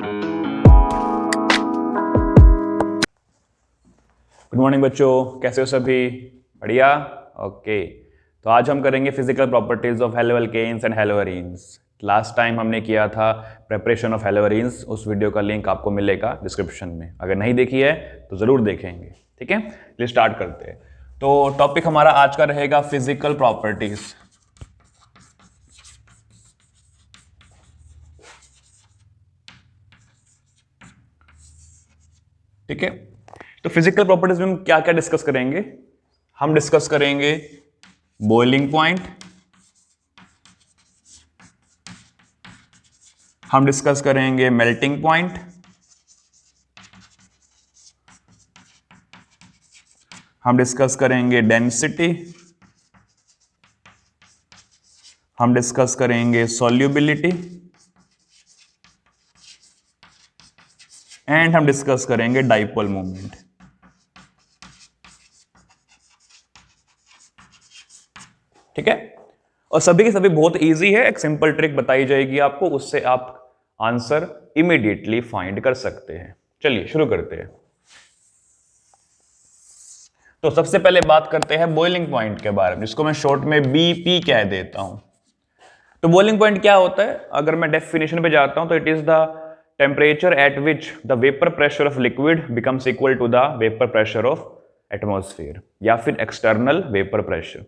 Good morning बच्चों, कैसे हो सभी? बढ़िया। ओके, तो आज हम करेंगे physical properties of halo alkanes and halo arenes. Last time हमने किया था प्रेपरेशन ऑफ हेलो एरीन्स, उस वीडियो का लिंक आपको मिलेगा डिस्क्रिप्शन में। अगर नहीं देखी है तो जरूर देखेंगे। ठीक है, चलिए स्टार्ट करते हैं। तो टॉपिक हमारा आज का रहेगा फिजिकल प्रॉपर्टीज। ठीक है, तो फिजिकल प्रॉपर्टीज में हम क्या क्या डिस्कस करेंगे? हम डिस्कस करेंगे बॉइलिंग पॉइंट, हम डिस्कस करेंगे मेल्टिंग पॉइंट, हम डिस्कस करेंगे डेंसिटी, हम डिस्कस करेंगे सॉल्युबिलिटी एंड हम डिस्कस करेंगे डाइपोल मोमेंट। ठीक है, और सभी के सभी बहुत इजी है। एक सिंपल ट्रिक बताई जाएगी आपको, उससे आप आंसर इमीडिएटली फाइंड कर सकते हैं। चलिए शुरू करते हैं। तो सबसे पहले बात करते हैं बॉइलिंग पॉइंट के बारे में, जिसको मैं शॉर्ट में बीपी कह देता हूं। तो बॉइलिंग पॉइंट क्या होता है? अगर मैं डेफिनेशन पे जाता हूं तो it is the temperature at which the vapour pressure of liquid becomes equal to the vapour pressure of atmosphere, या फिर एक्सटर्नल वेपर प्रेशर।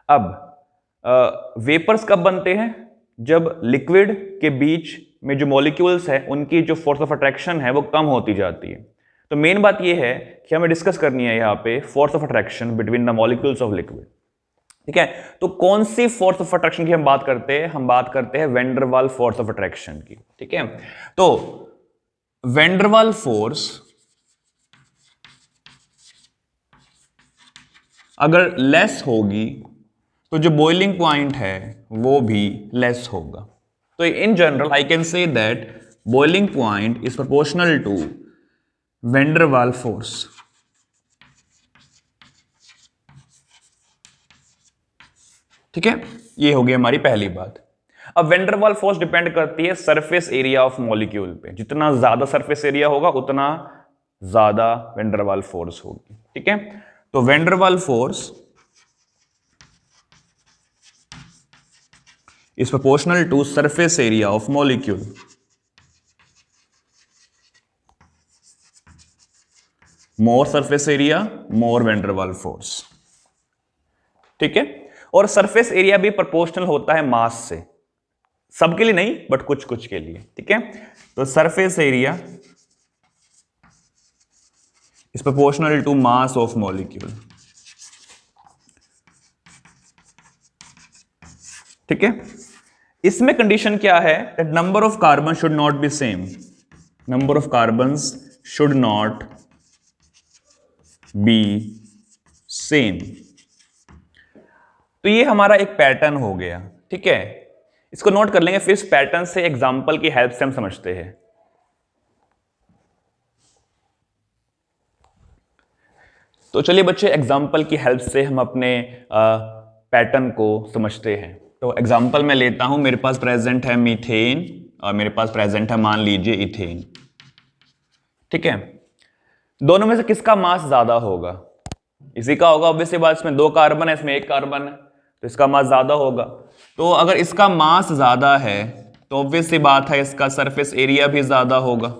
अब वेपर्स कब बनते हैं? जब लिक्विड के बीच में जो मॉलिक्यूल्स है उनकी जो फोर्स ऑफ अट्रैक्शन है वो कम होती जाती है। तो मेन बात ये है कि हमें डिस्कस करनी है यहाँ पे force of attraction between the molecules of liquid. ठीक है, तो कौन सी फोर्स ऑफ अट्रैक्शन की हम बात करते हैं? हम बात करते हैं van der Waals force of attraction की। ठीक है, तो वैन डर वाल फोर्स अगर लेस होगी तो जो बॉइलिंग पॉइंट है वो भी लेस होगा। तो in general I can say that boiling point is proportional to van der Waals force. ठीक है, ये हो गई हमारी पहली बात। अब van der Waals force depend करती है सरफेस एरिया ऑफ मॉलिक्यूल पे। जितना ज्यादा सरफेस एरिया होगा उतना ज्यादा वैन डर वाल फोर्स होगी। ठीक है, तो van der Waals force is proportional to surface area of molecule. More surface area, more van der Waals force. ठीक है, और सरफेस एरिया भी प्रोपोर्शनल होता है मास से। सबके लिए नहीं, बट कुछ कुछ के लिए। ठीक है, तो surface area is proportional to mass of molecule. ठीक है, इसमें कंडीशन क्या है? That number of carbon should not be same. Number of carbon should not be same. तो ये हमारा एक पैटर्न हो गया। ठीक है, इसको नोट कर लेंगे, फिर इस पैटर्न से एग्जांपल की हेल्प से हम समझते हैं। तो चलिए बच्चे, एग्जांपल की हेल्प से हम अपने पैटर्न को समझते हैं। तो एग्जांपल मैं लेता हूं, मेरे पास प्रेजेंट है मीथेन और मेरे पास प्रेजेंट है मान लीजिए इथेन। ठीक है, दोनों में से किसका मास ज्यादा होगा? इसी का होगा, ऑब्वियसली बात। इसमें दो कार्बन है, इसमें एक कार्बन है, तो इसका मास ज्यादा होगा। तो अगर इसका मास ज्यादा है तो ऑब्वियसली बात है इसका सरफेस एरिया भी ज्यादा होगा।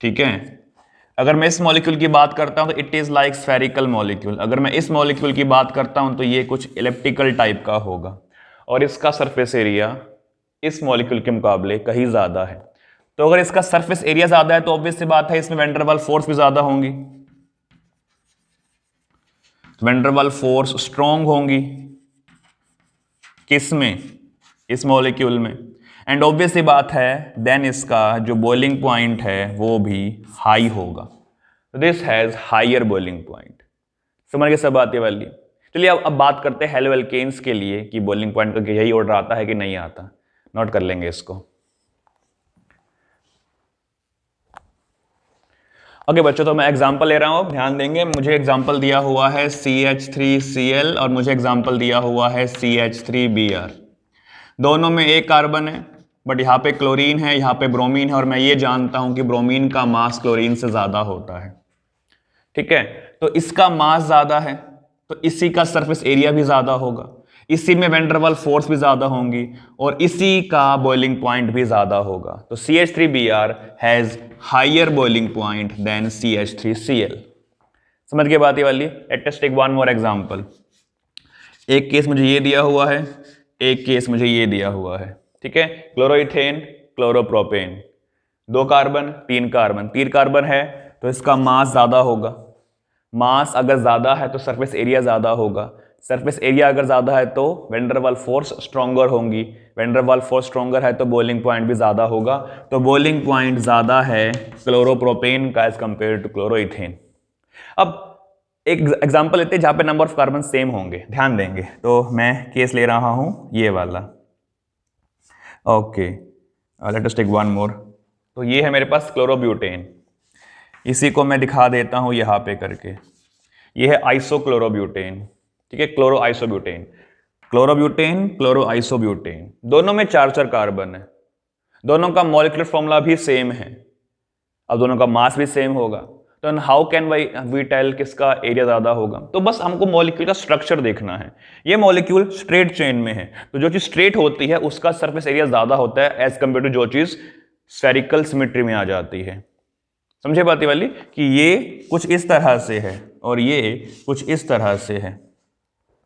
ठीक है, अगर मैं इस मॉलिक्यूल की बात करता हूं तो it is like spherical molecule. अगर मैं इस मॉलिक्यूल की बात करता हूं तो ये कुछ इलिप्टिकल टाइप का होगा, और इसका सरफेस एरिया इस मॉलिक्यूल के मुकाबले कहीं ज्यादा है। तो अगर इसका सरफेस एरिया ज्यादा है तो ऑब्वियस सी बात है इसमें वैन डर वाल फोर्स भी ज्यादा होंगी। Van der Waals force strong होंगी किसमें? इस मॉलिक्यूल में। एंड ऑब्वियस सी बात है देन इसका जो बॉइलिंग पॉइंट है वो भी हाई होगा। This has higher boiling point. समझ गए सब बात ये वाली? चलिए अब बात करते हैं हेलो एल्केन्स के लिए कि बॉइलिंग पॉइंट का यही ऑर्डर आता है कि नहीं आता। नोट कर लेंगे इसको। ओके बच्चों, तो मैं एग्जांपल ले रहा हूं, ध्यान देंगे। मुझे एग्जांपल दिया हुआ है CH3Cl और मुझे एग्जांपल दिया हुआ है CH3Br। दोनों में एक कार्बन है, बट यहाँ पे क्लोरीन है, यहाँ पे ब्रोमीन है, और मैं ये जानता हूं कि ब्रोमीन का मास क्लोरीन से ज्यादा होता है। ठीक है, तो इसका मास ज्यादा है तो इसी का सरफेस एरिया भी ज्यादा होगा, इसी में वैन डर वाल फोर्स भी ज्यादा होंगी, और इसी का बॉइलिंग पॉइंट भी ज्यादा होगा। तो CH3Br has higher boiling point than CH3Cl। समझ गए बात ये वाली? Let us take one more example. एक केस मुझे ये दिया हुआ है, एक केस मुझे ये दिया हुआ है। ठीक है, chloroethane, chloropropane, 2 carbon 3 carbon, 3 carbon है तो इसका मास ज्यादा होगा। मास अगर ज्यादा है तो सरफेस एरिया ज्यादा होगा, सरफेस एरिया अगर ज्यादा है तो van der Waals force stronger होंगी, van der Waals force stronger है तो बॉइलिंग पॉइंट भी ज्यादा होगा। तो बॉइलिंग पॉइंट ज्यादा है क्लोरोप्रोपेन का एज कंपेयर टू क्लोरोइथेन। अब एक एग्जांपल लेते हैं जहां पे नंबर ऑफ कार्बन सेम होंगे, ध्यान देंगे। तो मैं केस ले रहा हूं ये वाला। Okay, let us take one more. तो ये है मेरे पास क्लोरोब्यूटेन, इसी को मैं दिखा देता हूं यहां पे करके। ये है आइसोक्लोरोब्यूटेन। ठीक है, chloro isobutane, chlorobutane, chloro isobutane, दोनों में 4 कार्बन है, दोनों का मॉलिक्यूलर फॉर्मूला भी सेम है, अब दोनों का मास भी सेम होगा। तो हाउ कैन वी टेल किसका एरिया ज्यादा होगा? तो बस हमको मॉलिक्यूल का स्ट्रक्चर देखना है। ये मॉलिक्यूल स्ट्रेट चेन में है, तो जो चीज स्ट्रेट होती है उसका सरफेस एरिया ज्यादा होता है एज कंपेयर टू जो चीज स्फेरिकल सिमेट्री में आ जाती है। समझे बात वाली? कि ये कुछ इस तरह से है और ये कुछ इस तरह से है।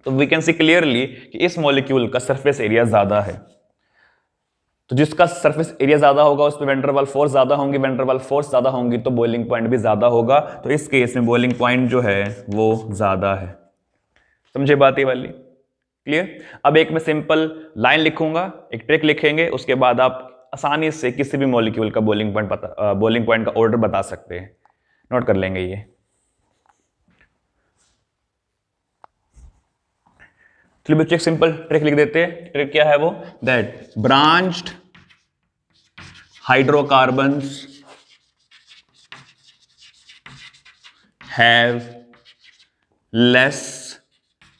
तो वी कैन सी क्लियरली कि इस मॉलिक्यूल का सरफेस एरिया ज्यादा है। तो जिसका सरफेस एरिया ज्यादा होगा उस पर वैन डर वाल फोर्स ज्यादा होंगी, वैन डर वाल फोर्स ज्यादा होंगी तो बॉइलिंग पॉइंट भी ज्यादा होगा। तो इस केस में बॉइलिंग पॉइंट जो है वो ज्यादा है। समझे बात ये वाली? क्लियर? अब एक मैं सिंपल लाइन लिखूंगा, एक ट्रिक लिखेंगे, उसके बाद आप आसानी से किसी भी मॉलिक्यूल का बॉइलिंग पॉइंट का ऑर्डर बता सकते हैं। नोट कर लेंगे ये। चलिए बच्चे एक सिंपल ट्रिक लिख देते हैं। ट्रिक क्या है वो? That branched hydrocarbons have less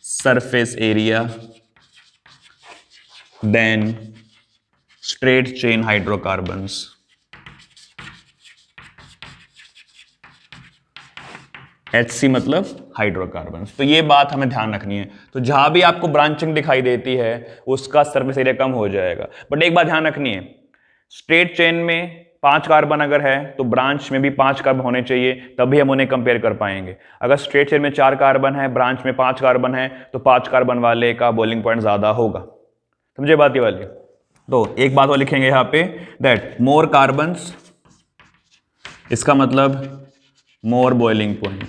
surface area than straight chain hydrocarbons. HC मतलब हाइड्रोकार्बन्स। तो ये बात हमें ध्यान रखनी है। तो जहां भी आपको ब्रांचिंग दिखाई देती है उसका सरफेस एरिया कम हो जाएगा। बट एक बात ध्यान रखनी है, स्ट्रेट चेन में 5 कार्बन अगर है तो ब्रांच में भी 5 कार्बन होने चाहिए, तभी हम उन्हें कंपेयर कर पाएंगे। अगर स्ट्रेट चेन में 4 कार्बन है, ब्रांच में 5 कार्बन है, तो 5 कार्बन वाले का बॉइलिंग पॉइंट ज्यादा होगा। समझे बात ये वाली? तो एक बात और लिखेंगे यहां पे, दैट मोर कार्बन्स, इसका मतलब मोर बॉइलिंग पॉइंट,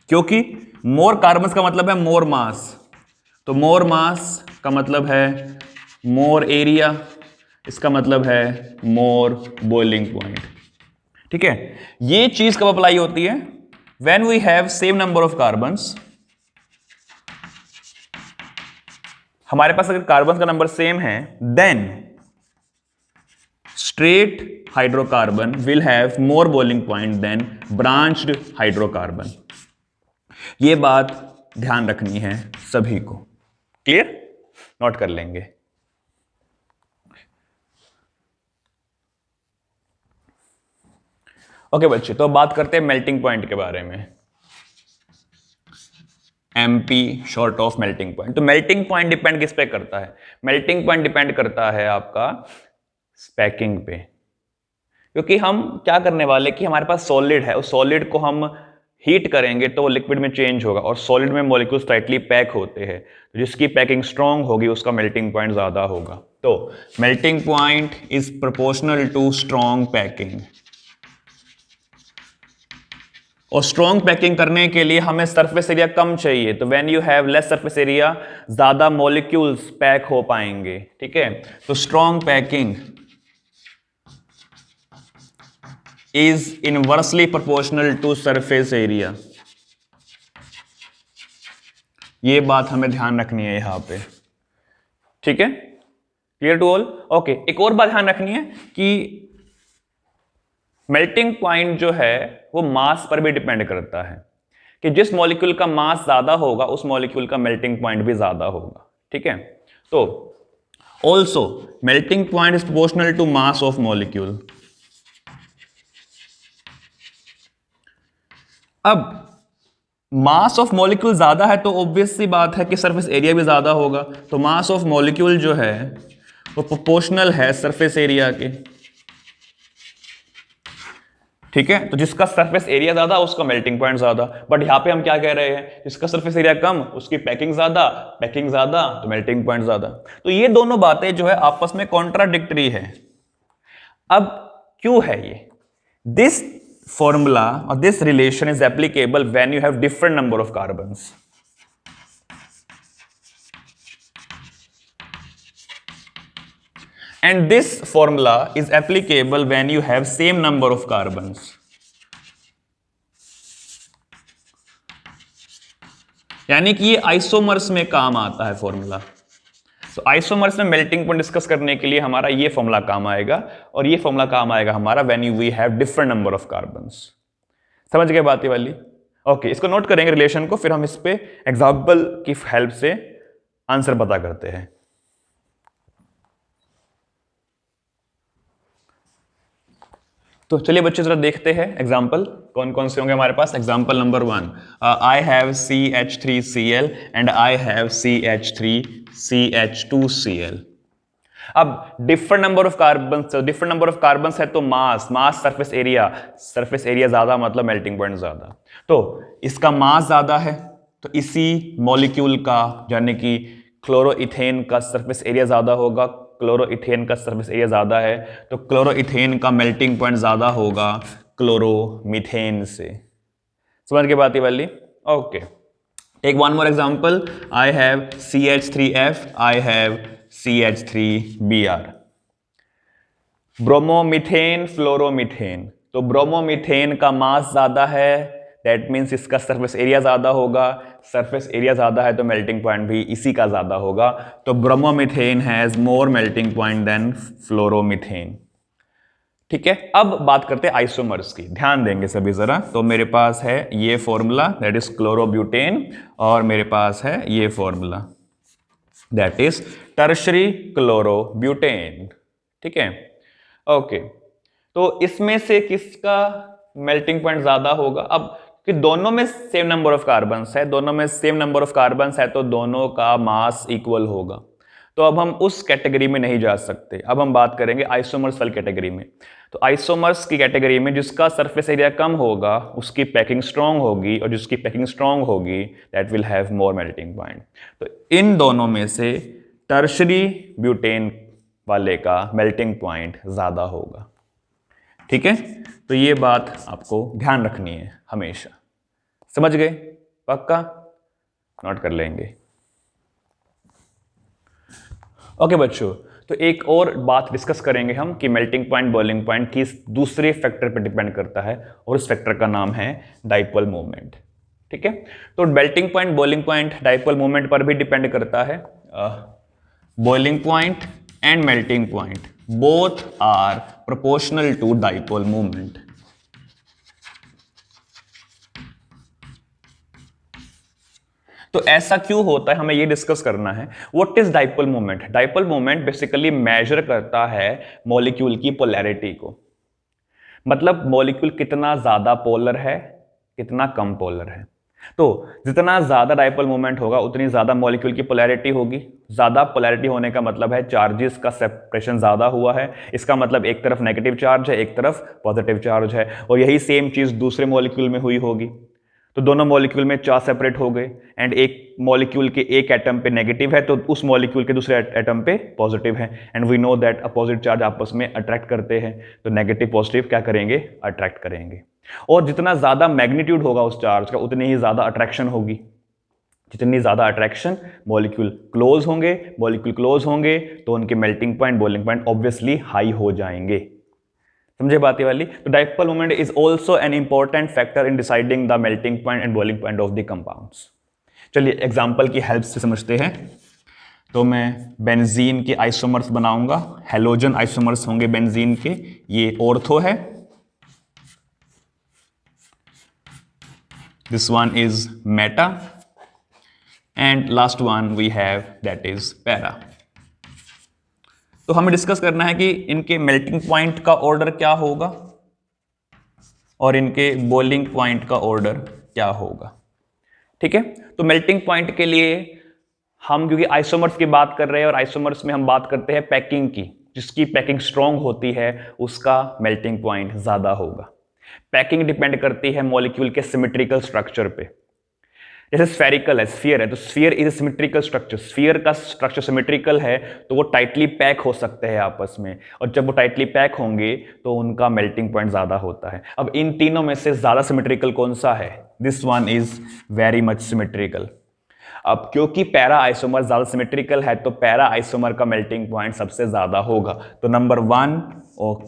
क्योंकि मोर कार्बन का मतलब है मोर मास, तो मोर मास का मतलब है मोर एरिया, इसका मतलब है मोर बॉइलिंग पॉइंट। ठीक है, ये चीज कब अप्लाई होती है? When we have same number of carbons. हमारे पास अगर कार्बन का नंबर सेम है then straight hydrocarbon will have more boiling point than branched hydrocarbon. ये बात ध्यान रखनी है सभी को। क्लियर? नोट कर लेंगे। ओके बच्चे, तो बात करते हैं मेल्टिंग पॉइंट के बारे में। MP short of melting point. तो मेल्टिंग पॉइंट डिपेंड किस पे करता है? मेल्टिंग पॉइंट डिपेंड करता है आपका स्पैकिंग पे। क्योंकि हम क्या करने वाले कि हमारे पास सॉलिड है, उस सॉलिड को हम हीट करेंगे तो वो लिक्विड में चेंज होगा, और सॉलिड में मॉलिक्यूल्स टाइटली पैक होते हैं, तो जिसकी पैकिंग स्ट्रांग होगी उसका मेल्टिंग पॉइंट ज्यादा होगा। तो melting point is proportional to strong packing, और स्ट्रॉन्ग पैकिंग करने के लिए हमें सरफेस एरिया कम चाहिए। तो when you have less surface area ज्यादा मॉलिक्यूल्स पैक हो पाएंगे। ठीक है, तो strong packing is inversely proportional to surface area. ये बात हमें ध्यान रखनी है यहां पे। ठीक है, क्लियर टू ऑल? ओके, एक और बात ध्यान रखनी है कि मेल्टिंग पॉइंट जो है वो मास पर भी डिपेंड करता है, कि जिस मॉलिक्यूल का मास ज्यादा होगा उस मॉलिक्यूल का मेल्टिंग पॉइंट भी ज्यादा होगा। ठीक है, तो also melting point is proportional to mass of molecule. अब मास ऑफ मॉलिक्यूल ज्यादा है तो ऑब्वियस सी बात है कि सरफेस एरिया भी ज्यादा होगा, तो मास ऑफ मॉलिक्यूल जो है वो प्रोपोर्शनल है सरफेस एरिया के। ठीक है, तो जिसका सरफेस एरिया ज्यादा उसका मेल्टिंग पॉइंट ज्यादा, बट यहां पे हम क्या कह रहे हैं, जिसका सरफेस एरिया कम उसकी पैकिंग ज्यादा तो मेल्टिंग पॉइंट ज्यादा। तो ये दोनों बातें जो है आपस में कॉन्ट्राडिक्टरी है। अब क्यों है ये? This formula or this relation is applicable when you have different number of carbons. And this formula is applicable when you have same number of carbons. यानी कि ये आइसोमर्स में काम आता है फॉर्मूला। तो आइसोमर्स में मेल्टिंग पॉइंट डिस्कस करने के लिए हमारा ये फॉर्मूला काम आएगा, और ये फॉर्मूला काम आएगा हमारा when we have different number of carbons. समझ गए बात ये वाली? ओके, इसको नोट करेंगे रिलेशन को, फिर हम इस पे एग्जाम्पल की हेल्प से आंसर पता करते हैं। तो चलिए बच्चे जरा देखते हैं एग्जाम्पल कौन कौन से होंगे हमारे पास। Example number 1, I have CH3Cl and I have CH3CH2Cl। अब डिफरेंट नंबर ऑफ कार्बन्स है तो मास सरफेस एरिया ज्यादा मतलब मेल्टिंग पॉइंट ज्यादा। तो इसका मास ज्यादा है तो इसी मॉलिक्यूल का यानी कि क्लोरोइथेन का सरफेस एरिया ज्यादा होगा। क्लोरोइथेन का सरफेस एरिया ज्यादा है तो क्लोरोइथेन का मेल्टिंग पॉइंट ज्यादा होगा क्लोरोमीथेन से। समझ के बात ये वाली? Okay, take one more example, I have CH3F, I have CH3Br। Bromomethane fluoromethane, तो ब्रोमोमीथेन का मास ज्यादा है, दैट मीन्स इसका सरफेस एरिया ज्यादा होगा। सरफेस एरिया ज्यादा है तो मेल्टिंग पॉइंट भी इसी का ज्यादा होगा। तो bromomethane has more melting point than fluoromethane. ठीक है, अब बात करते हैं आइसोमर्स की। ध्यान देंगे सभी जरा। तो मेरे पास है ये फॉर्मूला दैट इज क्लोरोब्यूटेन, और मेरे पास है ये formula that is tertiary chlorobutane. ठीक है, ओके, तो इसमें से किसका मेल्टिंग पॉइंट ज्यादा होगा? अब कि दोनों में सेम नंबर ऑफ कार्बन्स है, तो दोनों का मास इक्वल होगा। तो अब हम उस कैटेगरी में नहीं जा सकते, अब हम बात करेंगे आइसोमर्स वाली कैटेगरी में। तो आइसोमर्स की कैटेगरी में जिसका सरफेस एरिया कम होगा उसकी पैकिंग स्ट्रांग होगी, और जिसकी पैकिंग स्ट्रांग होगी that will have more melting point. तो इन दोनों में से टर्शरी ब्यूटेन वाले का मेल्टिंग पॉइंट ज्यादा होगा। ठीक है, तो ये बात आपको ध्यान रखनी है हमेशा। समझ गए? पक्का? नोट कर लेंगे। ओके बच्चों, तो एक और बात डिस्कस करेंगे हम कि मेल्टिंग पॉइंट बॉइलिंग पॉइंट किस दूसरे फैक्टर पर डिपेंड करता है, और उस फैक्टर का नाम है डाइपोल मोमेंट। ठीक है, तो melting point boiling point dipole moment पर भी डिपेंड करता है। Boiling point and melting point both are proportional to dipole moment. तो ऐसा क्यों होता है हमें ये डिस्कस करना है। What is dipole moment? Dipole moment basically measure करता है मॉलिक्यूल की पोलैरिटी को, मतलब मॉलिक्यूल कितना ज्यादा पोलर है कितना कम पोलर है। तो जितना ज्यादा डाइपोल मोमेंट होगा उतनी ज्यादा मॉलिक्यूल की पोलैरिटी होगी। ज्यादा पोलैरिटी होने का मतलब है चार्जेस का सेपरेशन ज्यादा हुआ है, इसका मतलब एक तरफ नेगेटिव चार्ज है एक तरफ पॉजिटिव चार्ज है, और यही सेम चीज दूसरे मॉलिक्यूल में हुई होगी। तो दोनों मॉलिक्यूल में चार्ज सेपरेट हो गए, एंड एक मॉलिक्यूल के एक एटम पे नेगेटिव है तो उस मॉलिक्यूल के दूसरे एटम पे पॉजिटिव है, and we know that opposite charge आपस में अट्रैक्ट करते हैं, तो नेगेटिव पॉजिटिव क्या करेंगे? अट्रैक्ट करेंगे। और जितना ज्यादा मैग्नीट्यूड होगा उस चार्ज का उतनी ही ज्यादा अट्रैक्शन होगी। जितनी ज्यादा अट्रैक्शन, मॉलिक्यूल क्लोज होंगे तो उनके melting point boiling point obviously high हो जाएंगे। समझे बात ये वाली? तो dipole moment is also an important factor in deciding the melting point and boiling point of the compounds. चलिए एग्जांपल की हेल्प से समझते हैं। तो मैं बेंजीन के आइसोमर्स बनाऊंगा, हेलोजन आइसोमर्स होंगे बेंजीन के। ये ऑर्थो है, this one is meta, and last one we have that is para. तो हमें डिस्कस करना है कि इनके मेल्टिंग पॉइंट का ऑर्डर क्या होगा और इनके बॉइलिंग पॉइंट का ऑर्डर क्या होगा। ठीक है, तो मेल्टिंग पॉइंट के लिए हम क्योंकि आइसोमर्स की बात कर रहे हैं और आइसोमर्स में हम बात करते हैं पैकिंग की, जिसकी पैकिंग स्ट्रांग होती है उसका मेल्टिंग पॉइंट ज्यादा होगा। पैकिंग डिपेंड करती है मॉलिक्यूल के सिमेट्रिकल स्ट्रक्चर पे। जैसे स्फेरिकल है, स्फीयर है, तो sphere is a symmetrical structure, sphere का स्ट्रक्चर सिमेट्रिकल है तो वो टाइटली पैक हो सकते हैं आपस में, और जब वो टाइटली पैक होंगे तो उनका मेल्टिंग पॉइंट ज्यादा होता है। अब इन तीनों में से ज्यादा सिमेट्रिकल कौन सा है? This one is very much symmetrical. अब क्योंकि पैरा आइसोमर ज्यादा सिमेट्रिकल है तो पैरा आइसोमर का मेल्टिंग पॉइंट सबसे ज्यादा होगा, तो नंबर 1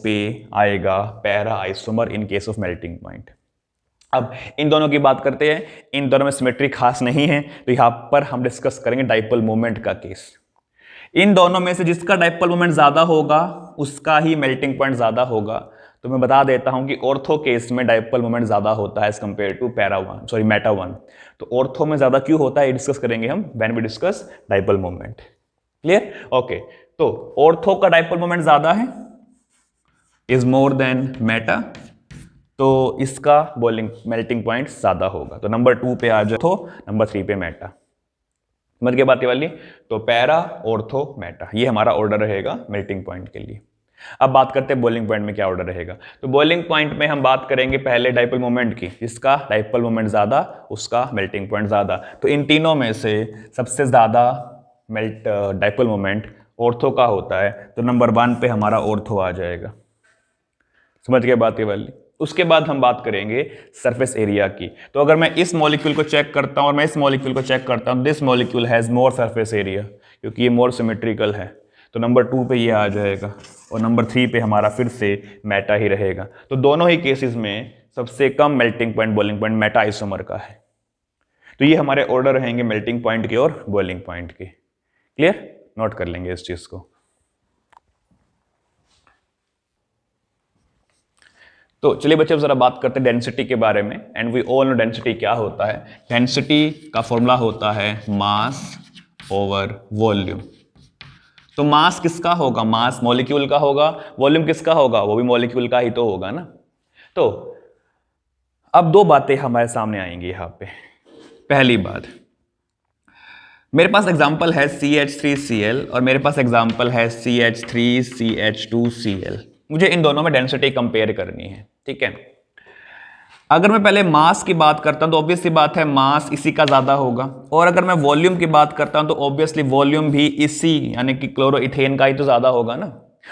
पे आएगा para isomer in case of melting point. अब इन दोनों की बात करते हैं, इन दोनों में सिमेट्री खास नहीं है, तो यहां पर हम डिस्कस करेंगे डाइपोल मोमेंट का केस। इन दोनों में से जिसका डाइपोल मोमेंट ज्यादा होगा उसका ही मेल्टिंग पॉइंट ज्यादा होगा। तो मैं बता देता हूं कि ऑर्थो केस में डाइपोल मोमेंट ज्यादा होता है as compare to meta one. तो ऑर्थो में ज्यादा क्यों होता है ये डिस्कस करेंगे हम when we discuss dipole moment. Clear? Okay, तो ऑर्थो का डाइपोल मोमेंट ज्यादा है, इज मोर देन मेटा, तो इसका बॉइलिंग मेल्टिंग पॉइंट ज्यादा होगा। तो नंबर 2 पे आ जाओ, नंबर 3 पे मेटा। समझ गए बात ये वाली? तो पैरा, ऑर्थो, मेटा, ये हमारा ऑर्डर रहेगा मेल्टिंग पॉइंट के लिए। अब बात करते हैं बॉइलिंग पॉइंट में क्या ऑर्डर रहेगा। तो बॉइलिंग पॉइंट में हम बात करेंगे पहले डाइपोल मोमेंट की, जिसका डाइपोल मोमेंट ज्यादा उसका मेल्टिंग पॉइंट ज्यादा। तो इन तीनों में से सबसे ज्यादा डाइपोल मोमेंट ऑर्थो का होता है, तो नंबर 1 पे हमारा ऑर्थो आ जाएगा। समझ गए बात ये वाली? उसके बाद हम बात करेंगे सरफेस एरिया की। तो अगर मैं इस मॉलिक्यूल को चेक करता हूं और मैं इस मॉलिक्यूल को चेक करता हूं, this molecule has more surface area, क्योंकि ये मोर सिमेट्रिकल है, तो नंबर 2 पे ये आ जाएगा, और नंबर 3 पे हमारा फिर से मेटा ही रहेगा। तो दोनों ही केसेस में सबसे कम melting point boiling point meta isomer का है। तो ये हमारे ऑर्डर रहेंगे मेल्टिंग पॉइंट के और बॉइलिंग पॉइंट के। क्लियर? नोट कर लेंगे इस चीज को। तो चलिए बच्चे अब जरा बात करते हैं डेंसिटी के बारे में। And we all know density क्या होता है। डेंसिटी का फॉर्मूला होता है मास ओवर वॉल्यूम। तो मास किसका होगा? मास मॉलिक्यूल का होगा। वॉल्यूम किसका होगा? वो भी मॉलिक्यूल का ही तो होगा ना। तो अब दो बातें हमारे सामने आएंगी यहां पे। पहली बात, मेरे पास एग्जांपल है CH3Cl और मेरे पास एग्जांपल है CH3CH2Cl। मुझे इन दोनों में डेंसिटी कंपेयर करनी है। ठीक है, अगर मैं पहले मास की बात करता हूं तो ऑब्वियसली बात है मास इसी का ज्यादा होगा, और अगर मैं वॉल्यूम की बात करता हूं तो ऑब्वियसली वॉल्यूम भी इसी यानी कि क्लोरोइथेन का ही तो ज्यादा होगा ना।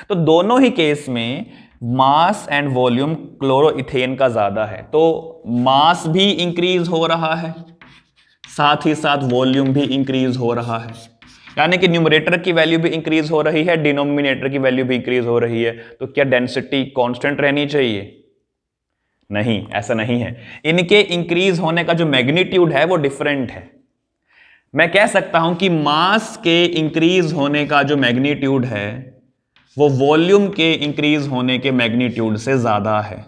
तो दोनों ही केस में मास एंड वॉल्यूम क्लोरोइथेन का ज्यादा है, तो मास भी इंक्रीज हो रहा है, साथ ही साथ वॉल्यूम भी इंक्रीज हो रहा है, यानी कि न्यूमरेटर की वैल्यू भी इंक्रीज हो रही है, डिनोमिनेटर की वैल्यू भी इंक्रीज हो रही है। तो क्या डेंसिटी कांस्टेंट रहनी चाहिए? नहीं, ऐसा नहीं है। इनके इंक्रीज होने का जो मैग्नीट्यूड है वो डिफरेंट है। मैं कह सकता हूं कि मास के इंक्रीज होने का जो मैग्नीट्यूड है वो वॉल्यूम के इंक्रीज होने के मैग्नीट्यूड से ज्यादा है।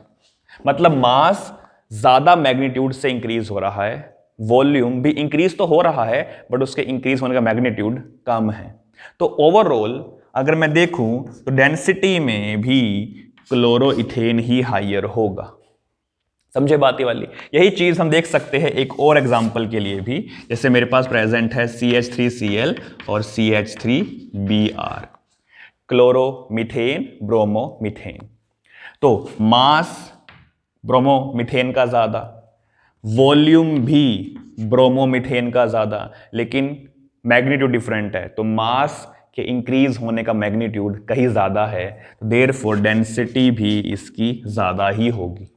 मतलब मास ज्यादा मैग्नीट्यूड से इंक्रीज हो रहा है, वॉल्यूम भी इंक्रीज तो हो रहा है बट उसके इंक्रीज होने का मैग्नीट्यूड कम है। तो ओवरऑल अगर मैं देखूं तो डेंसिटी में भी क्लोरोइथेन ही हायर होगा। समझे बात ये वाली? यही चीज हम देख सकते हैं एक और एग्जांपल के लिए भी। जैसे मेरे पास प्रेजेंट है CH3Cl और CH3Br, क्लोरोमीथेन ब्रोमोमीथेन। तो मास ब्रोमोमीथेन का ज्यादा, वॉल्यूम भी ब्रोमोमीथेन का ज्यादा, लेकिन मैग्नीट्यूड डिफरेंट है। तो मास के इंक्रीज होने का मैग्नीट्यूड कहीं ज्यादा है, देयरफॉर डेंसिटी भी इसकी ज्यादा ही होगी।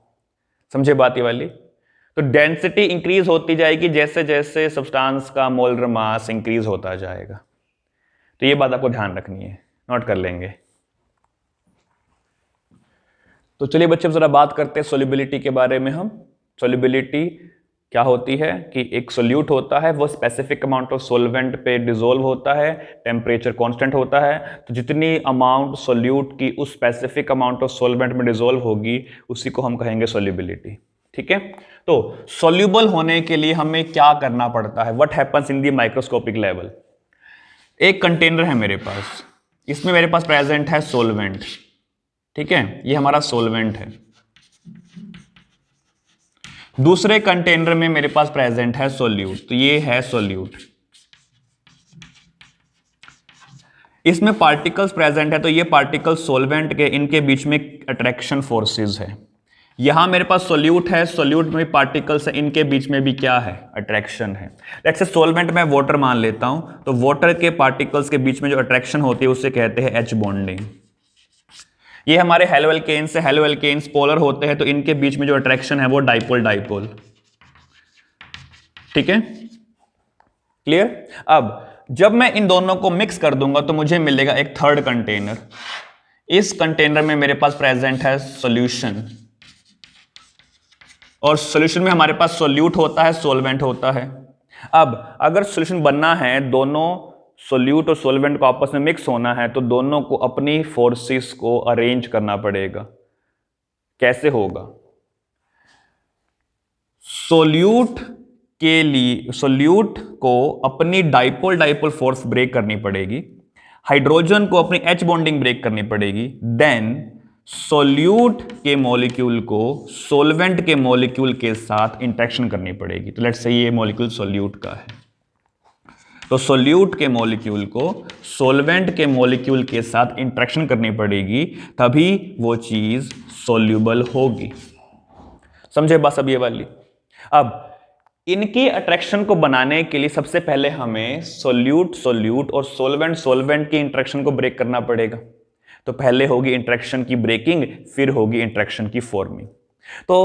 समझे बात ये वाली? तो डेंसिटी इंक्रीज होती जाएगी जैसे जैसे सब्सटेंस का मोलर मास इंक्रीज होता जाएगा। तो ये बात आपको ध्यान रखनी है, नोट कर लेंगे। तो चलिए बच्चे अब जरा बात करते हैं सोल्यूबिलिटी के बारे में। हम सोल्यूबिलिटी क्या होती है कि एक सोल्यूट होता है, वो स्पेसिफिक अमाउंट ऑफ सोलवेंट पे डिसोल्व होता है, टेम्परेचर कांस्टेंट होता है। तो जितनी अमाउंट सोल्यूट की उस स्पेसिफिक अमाउंट ऑफ सोलवेंट में डिसोल्व होगी उसी को हम कहेंगे सोल्यूबिलिटी। ठीक है, तो सोल्यूबल होने के लिए हमें क्या करना पड़ता है? What happens in the microscopic level? एक कंटेनर है मेरे पास, इसमें मेरे पास प्रेजेंट है सोलवेंट, ठीक है, ये हमारा सोलवेंट है। दूसरे कंटेनर में मेरे पास प्रेजेंट है सोल्यूट, तो ये है सोल्यूट। इसमें पार्टिकल्स प्रेजेंट है, तो ये पार्टिकल्स सोलवेंट के, इनके बीच में अट्रैक्शन फोर्सेस है। यहां मेरे पास सोल्यूट है, सोल्यूट में पार्टिकल्स है, इनके बीच में भी क्या है, अट्रैक्शन है। लेट्स से सोलवेंट में वाटर मान लेता हूं, तो वाटर के पार्टिकल्स के बीच में जो अट्रैक्शन होती है उसे कहते हैं एच बॉन्डिंग। ये हमारे हेलो एल्केन्स से, हेलो एल्केन्स पोलर होते हैं, तो इनके बीच में जो अट्रैक्शन है वो डाइपोल डाइपोल, ठीक है, क्लियर। अब जब मैं इन दोनों को मिक्स कर दूंगा तो मुझे मिलेगा एक थर्ड कंटेनर। इस कंटेनर में मेरे पास प्रेजेंट है सॉल्यूशन, और सॉल्यूशन में हमारे पास सोल्यूट होता है, सोलवेंट होता है। अब अगर सॉल्यूशन बनना है, दोनों सोल्यूट और सोलवेंट को आपस में मिक्स होना है, तो दोनों को अपनी फोर्सेस को अरेंज करना पड़ेगा। कैसे होगा? सोल्यूट के लिए, सोल्यूट को अपनी डाइपोल डाइपोल फोर्स ब्रेक करनी पड़ेगी, हाइड्रोजन को अपनी एच बॉन्डिंग ब्रेक करनी पड़ेगी, देन सोल्यूट के मॉलिक्यूल को सोलवेंट के मॉलिक्यूल के साथ इंटरेक्शन करनी पड़ेगी। तो लेट्स से ये मॉलिक्यूल सोल्यूट का है, तो सोल्यूट के मॉलिक्यूल को सोलवेंट के मॉलिक्यूल के साथ इंटरेक्शन करनी पड़ेगी, तभी वो चीज सोल्यूबल होगी। समझे बात अब ये वाली? अब इनकी अट्रैक्शन को बनाने के लिए सबसे पहले हमें सोल्यूट सोल्यूट और सोलवेंट सोलवेंट की इंटरेक्शन को ब्रेक करना पड़ेगा। तो पहले होगी इंटरेक्शन की ब्रेकिंग, फिर होगी इंटरेक्शन की फॉर्मिंग। तो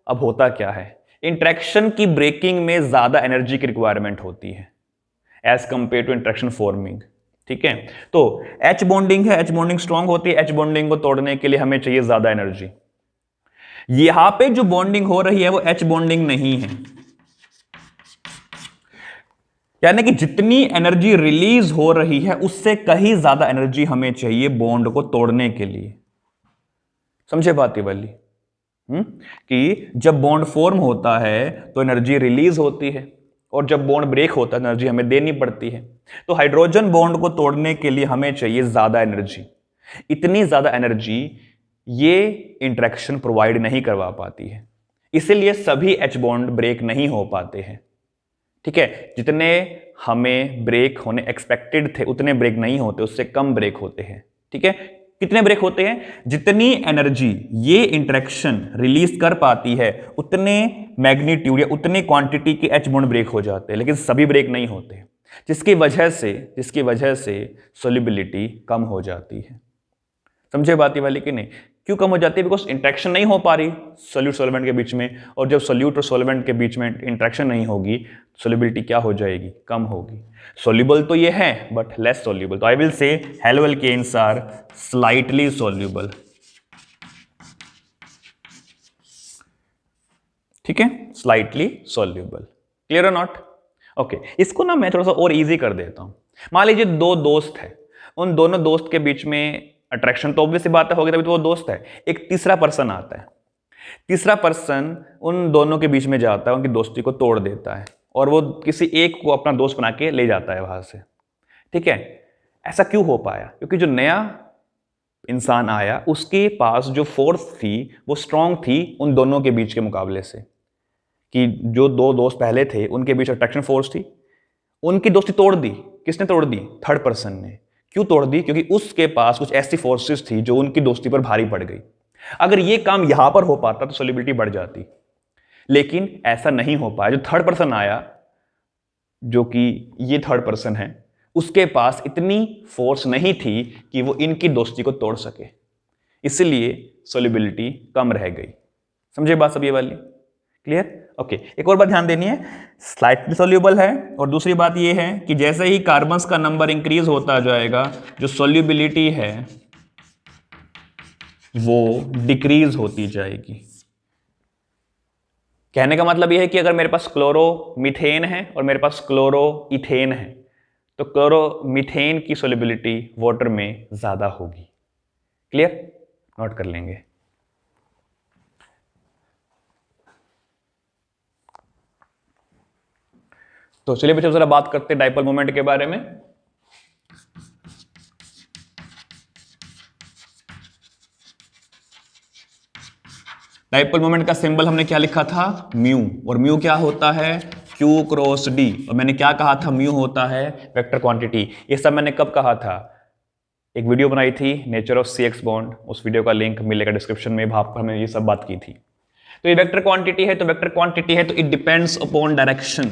अब होता क्या है, इंटरेक्शन की ब्रेकिंग में ज्यादा एनर्जी की रिक्वायरमेंट होती है as compare to interaction forming, ठीक है। तो एच बॉन्डिंग है, एच बॉन्डिंग स्ट्रांग होती है, एच बॉन्डिंग को तोड़ने के लिए हमें चाहिए ज्यादा एनर्जी। यहां पे जो बॉन्डिंग हो रही है वो एच बॉन्डिंग नहीं है, यानी कि जितनी एनर्जी रिलीज हो रही है उससे कहीं ज्यादा एनर्जी हमें चाहिए बॉन्ड को तोड़ने के लिए। समझे बात ये वाली? कि जब बॉन्ड फॉर्म होता है तो एनर्जी रिलीज होती है, और जब बॉन्ड ब्रेक होता है एनर्जी हमें देनी पड़ती है। तो हाइड्रोजन बॉन्ड को तोड़ने के लिए हमें चाहिए ज्यादा एनर्जी। इतनी ज्यादा एनर्जी ये इंटरेक्शन प्रोवाइड नहीं करवा पाती है, इसीलिए सभी एच बॉन्ड ब्रेक नहीं हो पाते हैं, ठीक है। जितने हमें ब्रेक होने एक्सपेक्टेड थे उतने ब्रेक नहीं होते, उससे कम ब्रेक होते हैं, ठीक है। कितने ब्रेक होते हैं? जितनी एनर्जी ये इंटरेक्शन रिलीज कर पाती है उतने मैग्नीट्यूड या उतने क्वांटिटी के एच बॉन्ड ब्रेक हो जाते हैं, लेकिन सभी ब्रेक नहीं होते, जिसकी वजह से सोल्युबिलिटी कम हो जाती है। समझे बात ये वाली कि नहीं? क्यों कम हो जाती है? बिकॉज इंटरेक्शन नहीं हो पा रही सोल्यूट सोलवेंट के बीच में, और जब सोल्यूट और सोलवेंट के बीच में इंटरेक्शन नहीं होगी, सोल्युबिलिटी क्या हो जाएगी? कम होगी। सोल्यूबल तो ये है बट लेस सोल्यूबल, तो I will say halo alkanes are slightly soluble, ठीक है, स्लाइटली सोल्यूबल। क्लियर और नॉट? ओके, इसको ना मैं थोड़ा सा और इजी कर देता हूं। मान लीजिए दो दोस्त है, उन दोनों दोस्त के बीच में अट्रैक्शन तो ऑब्वियस बात है होगी, तभी तो वो दोस्त है। एक तीसरा पर्सन आता है, तीसरा पर्सन उन दोनों के बीच में जाता है, उनकी दोस्ती को तोड़ देता है, और वो किसी एक को अपना दोस्त बना के ले जाता है वहां से, ठीक है। ऐसा क्यों हो पाया? क्योंकि जो नया इंसान आया उसके पास जो फोर्स थी वो स्ट्रांग थी उन दोनों के बीच के मुकाबले से, कि जो दो दोस्त पहले थे उनके बीच अट्रैक्शन फोर्स थी, उनकी दोस्ती तोड़ दी। किसने तोड़ दी? थर्ड पर्सन ने। क्यों तोड़ दी? क्योंकि उसके पास कुछ ऐसी फोर्सेस थी जो उनकी दोस्ती पर भारी पड़ गई। अगर ये काम यहां पर हो पाता तो सोल्युबिलिटी बढ़ जाती, लेकिन ऐसा नहीं हो पाया। जो थर्ड पर्सन आया, जो कि ये थर्ड पर्सन है, उसके पास इतनी फोर्स नहीं थी कि वो इनकी दोस्ती को तोड़ सके, इसलिए सोल्युबिलिटी कम रह गई। समझे बात सब ये वाली? क्लियर? ओके, एक और बात ध्यान देनी है, स्लाइटली सोल्यूबल है, और दूसरी बात ये है कि जैसे ही कार्बन्स का नंबर इंक्रीज होता जाएगा, जो सोल्यूबिलिटी है वो डिक्रीज होती जाएगी। कहने का मतलब यह है कि अगर मेरे पास क्लोरोमीथेन है और मेरे पास क्लोरोइथेन है, तो क्लोरोमीथेन की सोल्यूबिलिटी वाटर में ज्यादा होगी। क्लियर? नोट कर लेंगे। तो चलिए बच्चों जरा बात करते हैं डाइपोल मोमेंट के बारे में। डाइपोल मोमेंट का सिंबल हमने क्या लिखा था, म्यू, और म्यू क्या होता है, Q क्रॉस D, और मैंने क्या कहा था, म्यू होता है वेक्टर क्वांटिटी। ये सब मैंने कब कहा था, एक वीडियो बनाई थी नेचर ऑफ CX बॉन्ड, उस वीडियो का लिंक मिलेगा डिस्क्रिप्शन में, वहां पर हमने ये सब बात की थी। तो ये वेक्टर क्वांटिटी है, तो वेक्टर क्वांटिटी है तो इट डिपेंड्स अपॉन डायरेक्शन।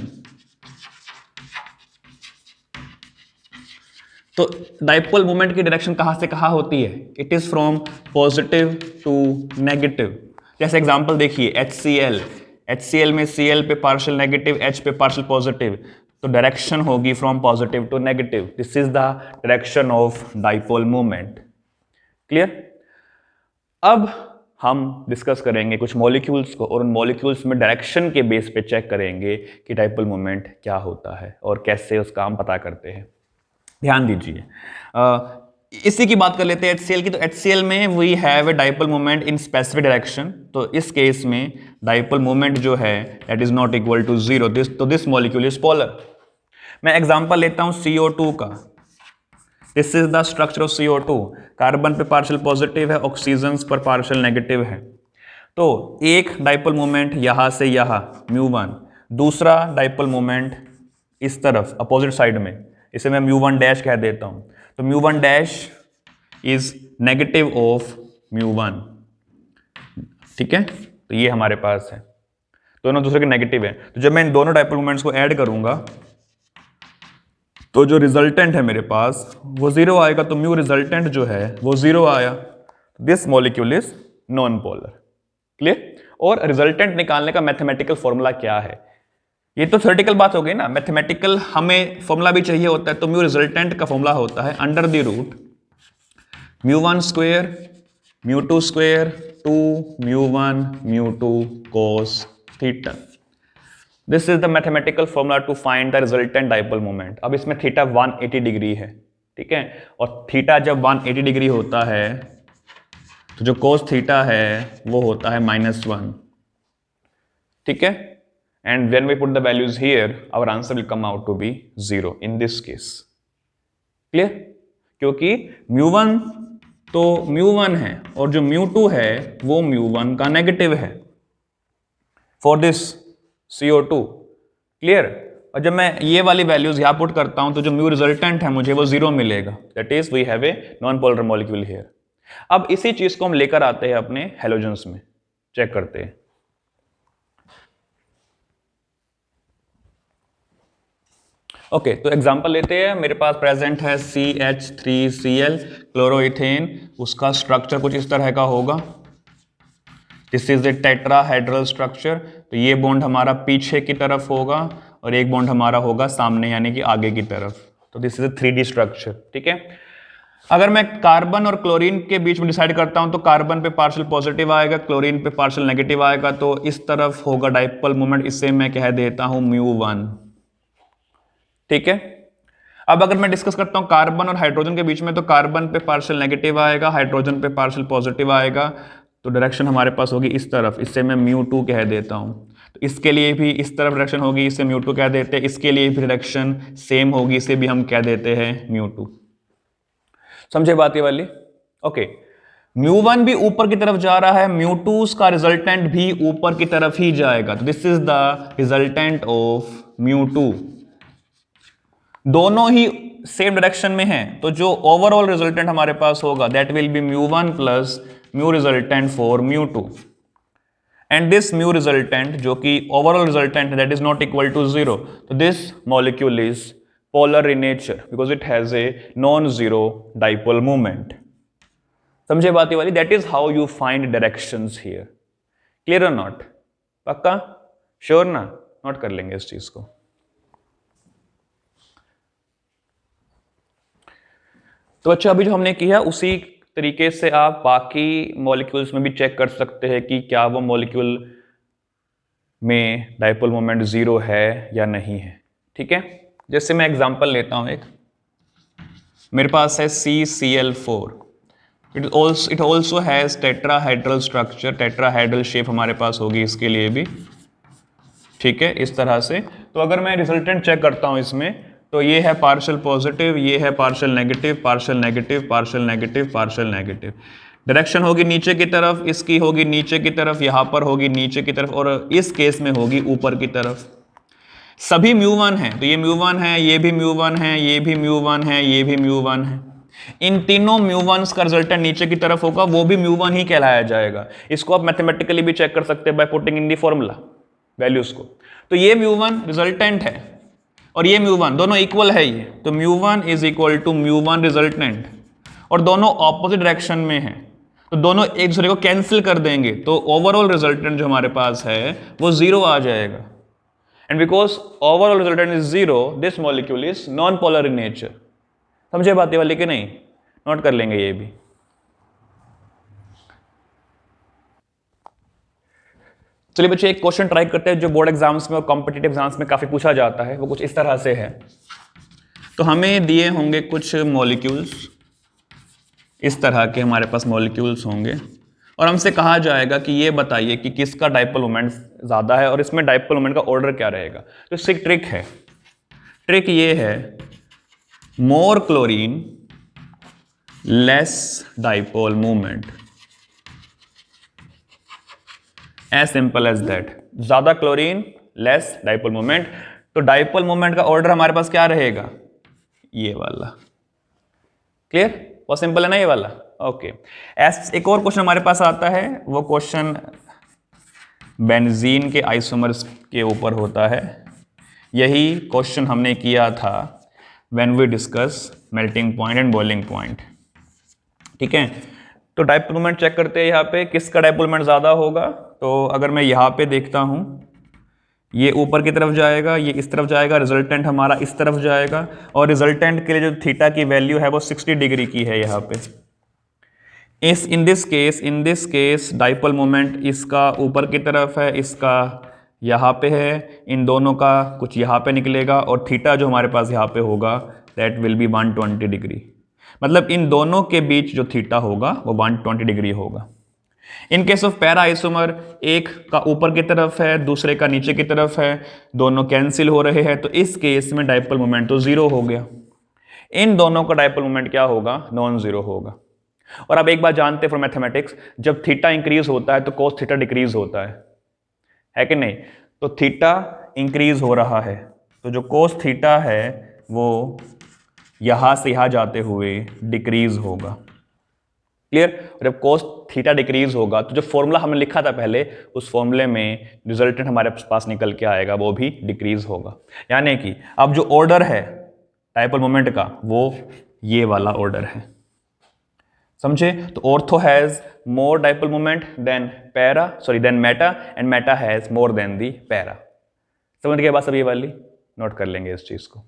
तो डाइपोल मोमेंट की डायरेक्शन कहां से कहां होती है, it is from positive to negative. जैसे एग्जांपल देखिए HCl में Cl पे पार्शियल नेगेटिव, H पे पार्शियल पॉजिटिव, तो डायरेक्शन होगी from positive to negative. This is the direction of dipole moment. Clear. अब हम डिस्कस करेंगे कुछ मॉलिक्यूल्स को, और उन मॉलिक्यूल्स में डायरेक्शन के बेस पे चेक करेंगे कि डाइपोल मोमेंट क्या होता है और कैसे उसका हम पता करते हैं। ध्यान दीजिए, इसी की बात कर लेते हैं HCl की। तो HCl में we have a dipole moment in specific direction, तो इस केस में डाइपोल मोमेंट जो है that is not equal to 0, तो दिस मॉलिक्यूल इज पोलर। मैं एग्जांपल लेता हूं CO2 का। This is the structure of CO2। Carbon पे पार्शियल पॉजिटिव है, ऑक्सीजन पर पार्शियल नेगेटिव है। तो एक डाइपोल मोमेंट यहां से यहां μ1, दूसरा डाइपोल मोमेंट इस तरफ अपोजिट साइड में, इसे मैं μ1 डैश कह देता हूं। तो μ1 डैश इज नेगेटिव ऑफ μ1, ठीक है। तो ये हमारे पास है, दोनों दूसरे के नेगेटिव है। तो जब मैं इन दोनों डाइपोल मोमेंट्स को ऐड करूंगा तो जो रिजल्टेंट है मेरे पास वो 0 आएगा। तो म्यू रिजल्टेंट जो है वो 0 आया। This molecule is non polar. Clear. और रिजल्टेंट निकालने का मैथमेटिकल फॉर्मूला क्या है, ये तो थ्योरेटिकल बात हो गई ना, मैथमेटिकल हमें फॉर्मूला भी चाहिए होता है। तो म्यू रिजल्टेंट का फॉर्मूला होता है under the root μ1 square μ2 square 2 μ1 μ2 cos theta. This is the mathematical formula to find the resultant dipole moment. अब इसमें थीटा 180 डिग्री है, ठीक है, और थीटा जब 180 डिग्री होता है तो जो cos थीटा है वो होता है -1, ठीक है। And when we put the values here, our answer will come out to be 0 in this case. Clear? क्योंकि μ1 तो μ1 है और जो μ2 है वो μ1 का नेगेटिव है फॉर दिस CO2। क्लियर। और जब मैं ये वाली वैल्यूज यहां पुट करता हूं तो जो म्यू रिजल्टेंट है मुझे वो 0 मिलेगा। That is we have a non polar molecule here. अब इसी चीज को हम लेकर आते हैं अपने हैलोजेंस में, चेक करते हैं। ओके, तो एग्जांपल लेते हैं। मेरे पास प्रेजेंट है CH3Cl क्लोरोइथेन, उसका स्ट्रक्चर कुछ इस तरह का होगा। This is a tetrahedral structure. तो ये बॉन्ड हमारा पीछे की तरफ होगा और एक बॉन्ड हमारा होगा सामने यानी कि आगे की तरफ। तो this is a 3D structure, ठीक है। अगर मैं कार्बन और क्लोरीन के बीच में डिसाइड करता हूं तो कार्बन पे पार्शियल पॉजिटिव आएगा, क्लोरीन पे पार्शियल नेगेटिव आएगा, तो इस तरफ होगा डाइपोल मोमेंट, इसे मैं कह देता हूं μ1, ठीक है। अब अगर मैं डिस्कस करता हूं कार्बन और हाइड्रोजन के बीच में, तो कार्बन पे पार्शियल नेगेटिव आएगा, हाइड्रोजन पे पार्शियल पॉजिटिव आएगा, तो डायरेक्शन हमारे पास होगी इस तरफ, इससे मैं μ2 कह देता हूं। तो इसके लिए भी इस तरफ डायरेक्शन होगी, इसे μ2 कह देते हैं। इसके लिए भी डायरेक्शन सेम होगी, इसे भी हम कह देते हैं μ2। समझे बात ये वाली? ओके, μ1 भी ऊपर की तरफ जा रहा है, μ2 का रिजल्टेंट भी ऊपर की तरफ ही जाएगा। तो this is the resultant of μ2। दोनों ही सेम डायरेक्शन में हैं, तो जो ओवरऑल रिजल्टेंट हमारे पास होगा that will be μ1 plus mu resultant for μ2। And this mu resultant जो कि overall resultant that is not equal to 0। तो this molecule is polar in nature because it has a non zero dipole moment. समझे बात ये वाली? That is how you find directions here. Clear और not? पक्का? Sure ना? Note कर लेंगे इस चीज को। तो अच्छा, अभी जो हमने किया उसी तरीके से आप बाकी मॉलिक्यूल्स में भी चेक कर सकते हैं कि क्या वो मॉलिक्यूल में डाइपोल मोमेंट 0 है या नहीं है, ठीक है। जैसे मैं एग्जांपल लेता हूं एक, मेरे पास है CCl4। It also has tetrahedral structure, tetrahedral shape हमारे पास होगी इसके लिए भी, ठीक है, इस तरह से। तो अगर मैं रिजल्टेंट चेक करता हूं इसमें, तो ये है पार्शियल पॉजिटिव, ये है partial negative, partial negative, partial negative, partial negative. Direction होगी नीचे की तरफ, इसकी होगी नीचे की तरफ, यहां पर होगी नीचे की तरफ, और इस केस में होगी ऊपर की तरफ। सभी μ1 है, तो ये μ1 है, ये भी μ1 है, ये भी μ1 है, ये भी μ1 है। इन तीनों μ1s का रिजल्टेंट नीचे की तरफ होगा, वो भी μ1 ही कहलाया जाएगा। इसको आप मैथमेटिकली भी चेक कर सकते हैं by putting in the formula values को। तो ये μ1 रिजल्टेंट है और ये μ1 दोनों इक्वल है ये, तो μ1 इज इक्वल टू μ1 रिजल्टेंट, और दोनों ऑपोजिट डायरेक्शन में है, तो दोनों एक दूसरे को कैंसिल कर देंगे, तो ओवरऑल रिजल्टेंट जो हमारे पास है वो 0 आ जाएगा। And because overall resultant is 0, this molecule is non polar in nature. समझे बात ये वाली कि नहीं? नोट कर लेंगे ये भी। चलिए बच्चे एक क्वेश्चन ट्राई करते हैं जो बोर्ड एग्जाम्स में और कॉम्पिटिटिव एग्जाम्स में काफी पूछा जाता है। वो कुछ इस तरह से है, तो हमें दिए होंगे कुछ मॉलिक्यूल्स, इस तरह के हमारे पास मॉलिक्यूल्स होंगे, और हमसे कहा जाएगा कि ये बताइए कि किसका डाइपोल मोमेंट ज़्यादा है और इसमें डाइपोल मोमेंट का ऑर्डर क्या रहेगा। तो इससे एक ट्रिक है, ट्रिक ये है, more chlorine less dipole moment, as simple as that. ज़्यादा क्लोरीन लेस डाइपोल मोमेंट, तो डाइपोल मोमेंट का ऑर्डर हमारे पास क्या रहेगा? ये वाला। क्लियर? बहुत सिंपल है ना ये वाला। ओके। एक और क्वेश्चन हमारे पास आता है, वो क्वेश्चन बेंजीन के आइसोमर्स के ऊपर होता है। यही क्वेश्चन हमने किया था when we discuss melting point and boiling point. ठीक है, तो डाइपोल मोमेंट चेक करते हैं यहाँ पे, किसका डाइपोल मोमेंट ज़्यादा होगा। तो अगर मैं यहाँ पे देखता हूँ, ये ऊपर की तरफ जाएगा, ये इस तरफ जाएगा, रिजल्टेंट हमारा इस तरफ जाएगा, और रिजल्टेंट के लिए जो थीटा की वैल्यू है वो 60 डिग्री की है यहाँ पे। In this case dipole moment इसका ऊपर की तरफ है, इसका यहाँ पे है, इन दोनों का कुछ यहाँ पे निकलेगा, और थीटा जो हमारे पास यहाँ पे होगा दैट विल बी 120 डिग्री। मतलब इन दोनों के बीच जो थीटा होगा वो 120 डिग्री होगा। In case of para isomer, एक का ऊपर की तरफ है, दूसरे का नीचे की तरफ है, दोनों कैंसिल हो रहे हैं, तो इस केस में डाइपोल मोमेंट तो 0 हो गया। इन दोनों का डाइपोल मोमेंट क्या होगा? नॉन जीरो होगा। और अब एक बात जानते हैं फॉर मैथमेटिक्स, जब थीटा इंक्रीज होता है तो कोस थीटा डिक्रीज होता है कि नहीं? तो थीटा इंक्रीज हो रहा है, तो जो कोस थीटा है वो यहां से यहां जाते हुए डिक्रीज होगा। क्लियर? और जब कोस थीटा डिक्रीज होगा तो जो फॉर्मूला हमने लिखा था पहले, उस फॉर्मूले में रिजल्टेंट हमारे पास निकल के आएगा वो भी डिक्रीज होगा। यानी कि अब जो ऑर्डर है डाइपोल मोमेंट का वो ये वाला ऑर्डर है। समझे? तो ortho has more dipole moment than meta, and meta has more than the para. समझ गए बात सब? ये वाली नोट कर लेंगे इस चीज को।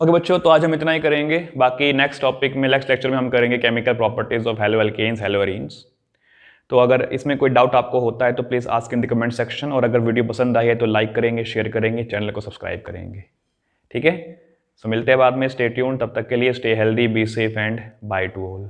ओके बच्चों, तो आज हम इतना ही करेंगे। बाकी नेक्स्ट टॉपिक में, नेक्स्ट लेक्चर में हम करेंगे केमिकल प्रॉपर्टीज ऑफ हेलोअल्केन्स, हेलोअरीन्स। तो अगर इसमें कोई डाउट आपको होता है तो please ask in the comment section, और अगर वीडियो पसंद आई है तो लाइक करेंगे, शेयर करेंगे, चैनल को सब्सक्राइब करेंगे। ठीक है, सो मिलते हैं बाद में। स्टे ट्यून्ड, तब तक के लिए stay healthy, be safe and by two all.